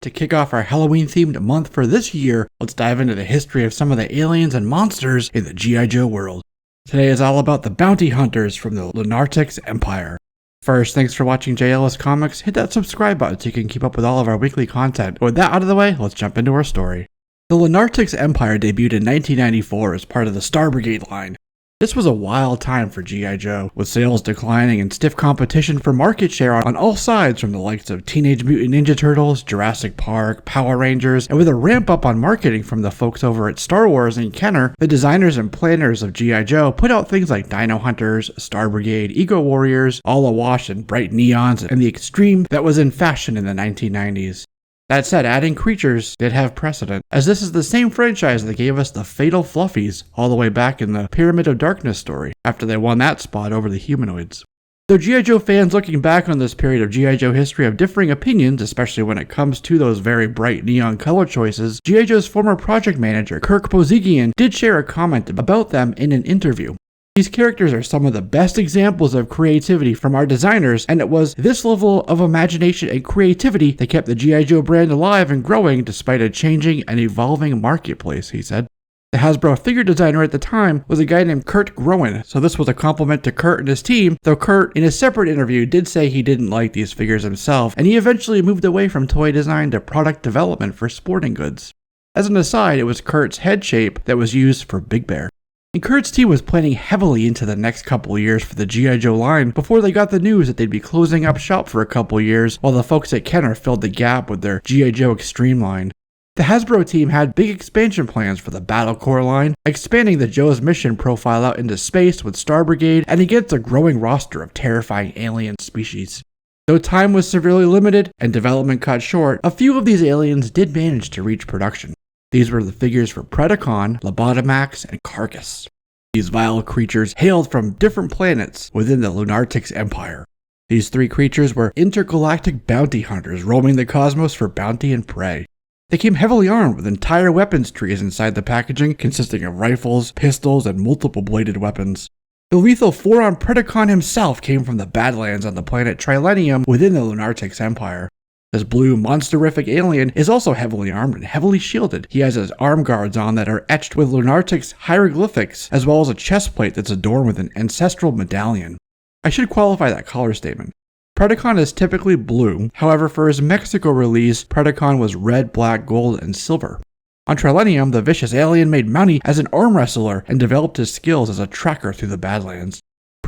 To kick off our Halloween-themed month for this year, let's dive into the history of some of the aliens and monsters in the G.I. Joe world. Today is all about the bounty hunters from the Lunartix Empire. First, thanks for watching JLS Comics. Hit that subscribe button so you can keep up with all of our weekly content. But with that out of the way, let's jump into our story. The Lunartix Empire debuted in 1994 as part of the Star Brigade line. This was a wild time for G.I. Joe, with sales declining and stiff competition for market share on all sides from the likes of Teenage Mutant Ninja Turtles, Jurassic Park, Power Rangers, and with a ramp up on marketing from the folks over at Star Wars and Kenner, the designers and planners of G.I. Joe put out things like Dino Hunters, Star Brigade, Ego Warriors, all awash in bright neons and the extreme that was in fashion in the 1990s. That said, adding creatures did have precedent, as this is the same franchise that gave us the Fatal Fluffies all the way back in the Pyramid of Darkness story, after they won that spot over the humanoids. Though G.I. Joe fans looking back on this period of G.I. Joe history have differing opinions, especially when it comes to those very bright neon color choices, G.I. Joe's former project manager, Kirk Bozigian, did share a comment about them in an interview. These characters are some of the best examples of creativity from our designers, and it was this level of imagination and creativity that kept the G.I. Joe brand alive and growing despite a changing and evolving marketplace, he said. The Hasbro figure designer at the time was a guy named Kurt Groen, so this was a compliment to Kurt and his team, though Kurt, in a separate interview, did say he didn't like these figures himself, and he eventually moved away from toy design to product development for sporting goods. As an aside, it was Kurt's head shape that was used for Big Bear. And Kurt's team was planning heavily into the next couple years for the G.I. Joe line before they got the news that they'd be closing up shop for a couple years while the folks at Kenner filled the gap with their G.I. Joe Extreme line. The Hasbro team had big expansion plans for the Battle Corps line, expanding the Joe's mission profile out into space with Star Brigade and against a growing roster of terrifying alien species. Though time was severely limited and development cut short, a few of these aliens did manage to reach production. These were the figures for Predacon, Lobotomax, and Carcass. These vile creatures hailed from different planets within the Lunartix Empire. These three creatures were intergalactic bounty hunters roaming the cosmos for bounty and prey. They came heavily armed with entire weapons trees inside the packaging consisting of rifles, pistols, and multiple bladed weapons. The lethal four-armed Predacon himself came from the Badlands on the planet Trilenium within the Lunartix Empire. This blue, monsterific alien is also heavily armed and heavily shielded. He has his arm guards on that are etched with Lunartix hieroglyphics, as well as a chest plate that's adorned with an ancestral medallion. I should qualify that color statement. Predacon is typically blue, however for his Mexico release, Predacon was red, black, gold, and silver. On Trilenium, the vicious alien made money as an arm wrestler and developed his skills as a tracker through the Badlands.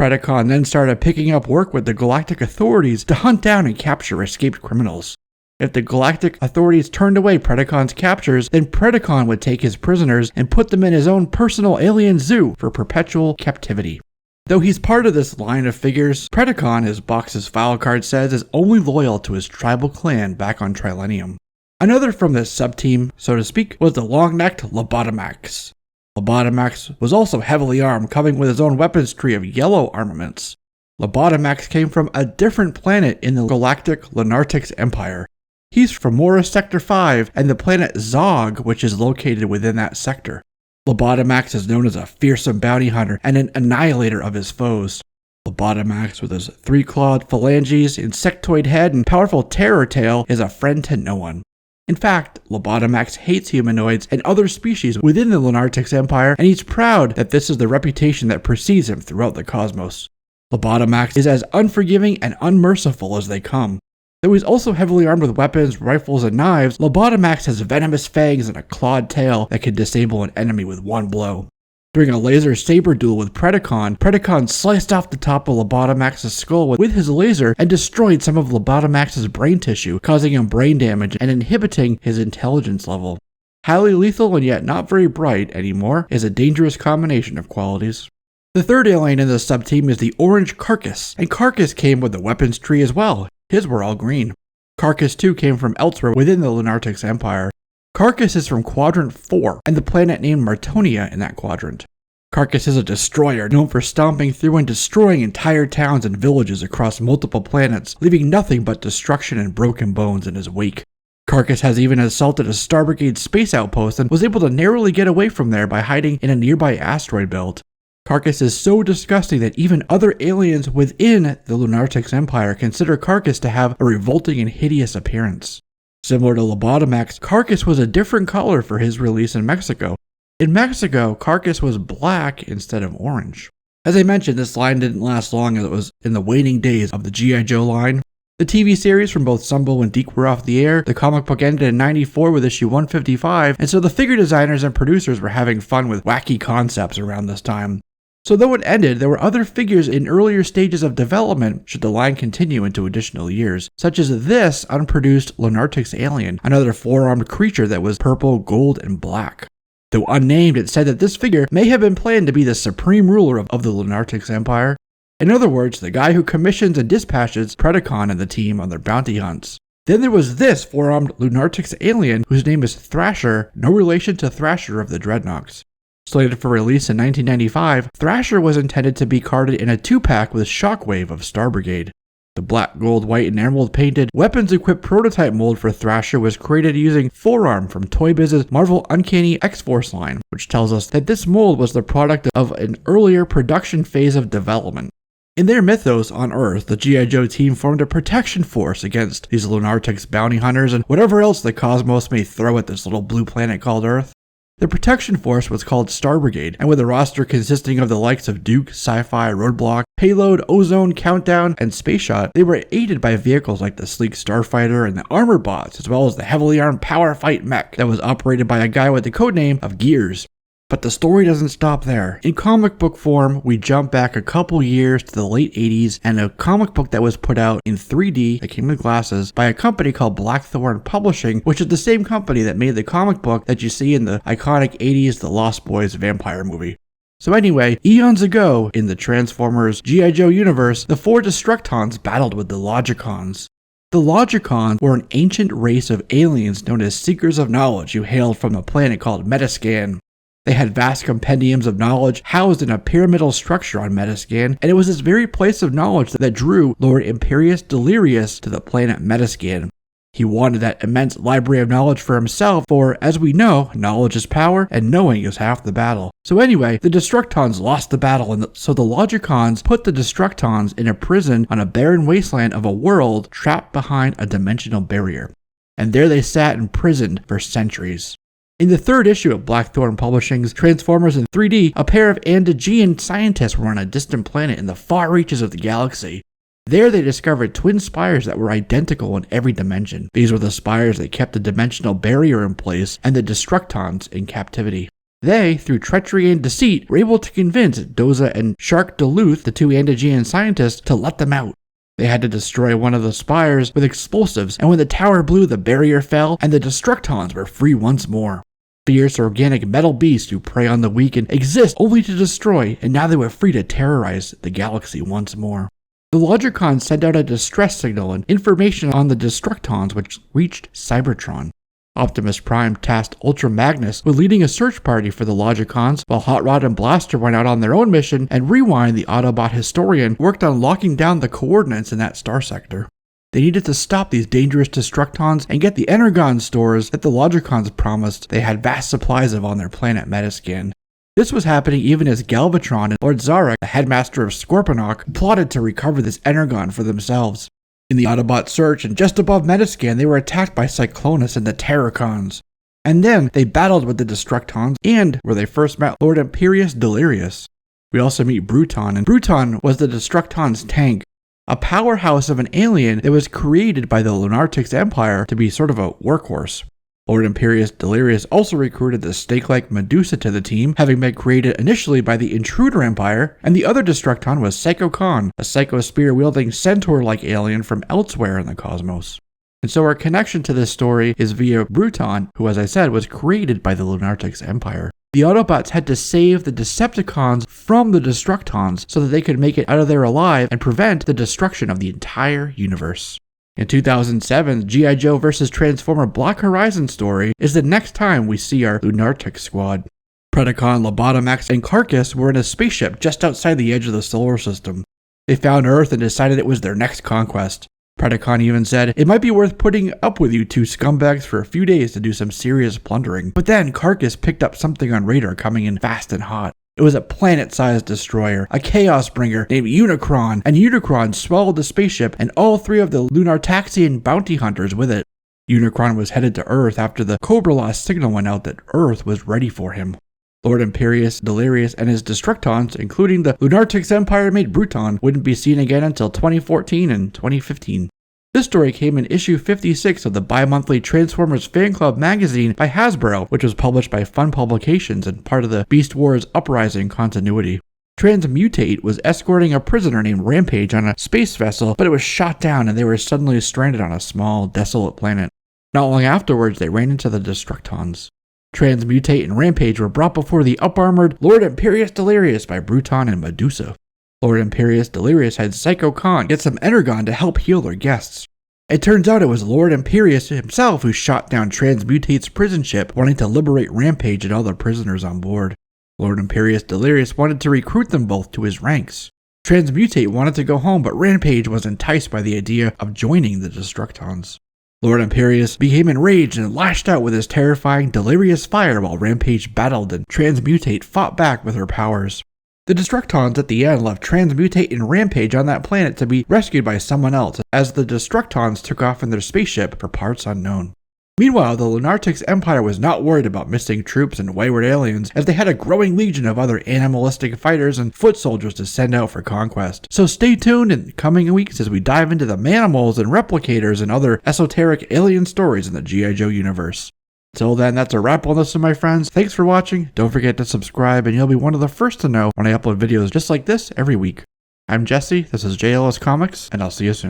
Predacon then started picking up work with the Galactic authorities to hunt down and capture escaped criminals. If the Galactic authorities turned away Predacon's captures, then Predacon would take his prisoners and put them in his own personal alien zoo for perpetual captivity. Though he's part of this line of figures, Predacon, as Box's file card says, is only loyal to his tribal clan back on Trilenium. Another from this sub-team, so to speak, was the long-necked Lobotomax. Lobotomax was also heavily armed, coming with his own weapons tree of yellow armaments. Lobotomax came from a different planet in the galactic Lunartix Empire. He's from Morris Sector 5 and the planet Zog, which is located within that sector. Lobotomax is known as a fearsome bounty hunter and an annihilator of his foes. Lobotomax, with his three-clawed phalanges, insectoid head, and powerful terror tail, is a friend to no one. In fact, Lobotomax hates humanoids and other species within the Lunartix Empire, and he's proud that this is the reputation that precedes him throughout the cosmos. Lobotomax is as unforgiving and unmerciful as they come. Though he's also heavily armed with weapons, rifles, and knives, Lobotomax has venomous fangs and a clawed tail that can disable an enemy with one blow. During a laser saber duel with Predacon, Predacon sliced off the top of Lobotomax's skull with his laser and destroyed some of Lobotomax's brain tissue, causing him brain damage and inhibiting his intelligence level. Highly lethal and yet not very bright anymore is a dangerous combination of qualities. The third alien in this sub-team is the orange Carcass, and Carcass came with the weapons tree as well. His were all green. Carcass too came from elsewhere within the Lunartix Empire. Carcass is from Quadrant 4, and the planet named Martonia in that quadrant. Carcass is a destroyer known for stomping through and destroying entire towns and villages across multiple planets, leaving nothing but destruction and broken bones in his wake. Carcass has even assaulted a Star Brigade space outpost and was able to narrowly get away from there by hiding in a nearby asteroid belt. Carcass is so disgusting that even other aliens within the Lunartix Empire consider Carcass to have a revolting and hideous appearance. Similar to Lobotomax, Carcass was a different color for his release in Mexico. In Mexico, Carcass was black instead of orange. As I mentioned, this line didn't last long as it was in the waning days of the G.I. Joe line. The TV series from both Sumbo and Deke were off the air, the comic book ended in '94 with issue 155, and so the figure designers and producers were having fun with wacky concepts around this time. So though it ended, there were other figures in earlier stages of development should the line continue into additional years, such as this unproduced Lunartix alien, another four-armed creature that was purple, gold, and black. Though unnamed, it said that this figure may have been planned to be the supreme ruler of the Lunartix Empire. In other words, the guy who commissions and dispatches Predacon and the team on their bounty hunts. Then there was this four-armed Lunartix alien whose name is Thrasher, no relation to Thrasher of the Dreadnoks. Slated for release in 1995, Thrasher was intended to be carded in a 2-pack with Shockwave of Star Brigade. The black, gold, white, and emerald painted, weapons-equipped prototype mold for Thrasher was created using Forearm from Toy Biz's Marvel Uncanny X-Force line, which tells us that this mold was the product of an earlier production phase of development. In their mythos on Earth, the G.I. Joe team formed a protection force against these Lunartix bounty hunters and whatever else the cosmos may throw at this little blue planet called Earth. The protection force was called Star Brigade, and with a roster consisting of the likes of Duke, Sci-Fi, Roadblock, Payload, Ozone, Countdown, and Space Shot, they were aided by vehicles like the sleek Starfighter and the Armor Bots, as well as the heavily armed Power Fight mech that was operated by a guy with the codename of Gears. But the story doesn't stop there. In comic book form, we jump back a couple years to the late 80s and a comic book that was put out in 3D that came with glasses by a company called Blackthorn Publishing, which is the same company that made the comic book that you see in the iconic 80s The Lost Boys vampire movie. So anyway, eons ago, in the Transformers G.I. Joe universe, the 4 Destructons battled with the Logicons. The Logicons were an ancient race of aliens known as Seekers of Knowledge who hailed from a planet called Metascan. They had vast compendiums of knowledge housed in a pyramidal structure on Metascan, and it was this very place of knowledge that drew Lord Imperius Delirious to the planet Metascan. He wanted that immense library of knowledge for himself, for, as we know, knowledge is power, and knowing is half the battle. So anyway, the Destructons lost the battle, and so the Logicons put the Destructons in a prison on a barren wasteland of a world trapped behind a dimensional barrier. And there they sat imprisoned for centuries. In the 3rd issue of Blackthorn Publishing's Transformers in 3D, a pair of Andegean scientists were on a distant planet in the far reaches of the galaxy. There they discovered twin spires that were identical in every dimension. These were the spires that kept the dimensional barrier in place and the Destructons in captivity. They, through treachery and deceit, were able to convince Doza and Shark Duluth, the 2 Andegean scientists, to let them out. They had to destroy one of the spires with explosives, and when the tower blew, the barrier fell, and the Destructons were free once more. Fierce organic metal beasts who prey on the weak and exist only to destroy, and now they were free to terrorize the galaxy once more. The Logicons sent out a distress signal and information on the Destructons which reached Cybertron. Optimus Prime tasked Ultra Magnus with leading a search party for the Logicons, while Hot Rod and Blaster went out on their own mission, and Rewind, the Autobot historian, worked on locking down the coordinates in that star sector. They needed to stop these dangerous Destructons and get the Energon stores that the Logicons promised they had vast supplies of on their planet Metascan. This was happening even as Galvatron and Lord Zarek, the headmaster of Scorponok, plotted to recover this Energon for themselves. In the Autobot search and just above Metascan, they were attacked by Cyclonus and the Terracons. And then they battled with the Destructons and where they first met Lord Imperius Delirious. We also meet Bruton, and Bruton was the Destructons' tank, a powerhouse of an alien that was created by the Lunartix Empire to be sort of a workhorse. Lord Imperius Delirious also recruited the snake-like Medusa to the team, having been created initially by the Intruder Empire, and the other Destructon was Psycho Khan, a psycho-spear-wielding centaur-like alien from elsewhere in the cosmos. And so our connection to this story is via Bruton, who, as I said, was created by the Lunartix Empire. The Autobots had to save the Decepticons from the Destructons so that they could make it out of there alive and prevent the destruction of the entire universe. In 2007, G.I. Joe vs. Transformer Block Horizon story is the next time we see our Lunartix squad. Predacon, Lobotomax, and Carcass were in a spaceship just outside the edge of the solar system. They found Earth and decided it was their next conquest. Predacon even said, "It might be worth putting up with you 2 scumbags for a few days to do some serious plundering." But then Carcass picked up something on radar coming in fast and hot. It was a planet-sized destroyer, a Chaos Bringer named Unicron, and Unicron swallowed the spaceship and all 3 of the Lunartaxian bounty hunters with it. Unicron was headed to Earth after the Cobra-la signal went out that Earth was ready for him. Lord Imperius Delirious and his Destructons, including the Lunartix Empire made Bruton, wouldn't be seen again until 2014 and 2015. This story came in issue 56 of the bi-monthly Transformers Fan Club magazine by Hasbro, which was published by Fun Publications and part of the Beast Wars Uprising continuity. Transmutate was escorting a prisoner named Rampage on a space vessel, but it was shot down and they were suddenly stranded on a small, desolate planet. Not long afterwards, they ran into the Destructons. Transmutate and Rampage were brought before the up-armored Lord Imperius Delirious by Bruton and Medusa. Lord Imperius Delirious had Psycho Khan get some Energon to help heal their guests. It turns out it was Lord Imperius himself who shot down Transmutate's prison ship, wanting to liberate Rampage and all the prisoners on board. Lord Imperius Delirious wanted to recruit them both to his ranks. Transmutate wanted to go home, but Rampage was enticed by the idea of joining the Destructons. Lord Imperius became enraged and lashed out with his terrifying delirious fire while Rampage battled and Transmutate fought back with her powers. The Destructons at the end left Transmutate and Rampage on that planet to be rescued by someone else as the Destructons took off in their spaceship for parts unknown. Meanwhile, the Lunartix Empire was not worried about missing troops and wayward aliens, as they had a growing legion of other animalistic fighters and foot soldiers to send out for conquest. So stay tuned in the coming weeks as we dive into the Manimals and Replicators and other esoteric alien stories in the G.I. Joe universe. Until then, that's a wrap on this, my friends. Thanks for watching. Don't forget to subscribe, and you'll be one of the first to know when I upload videos just like this every week. I'm Jesse, this is JLS Comics, and I'll see you soon.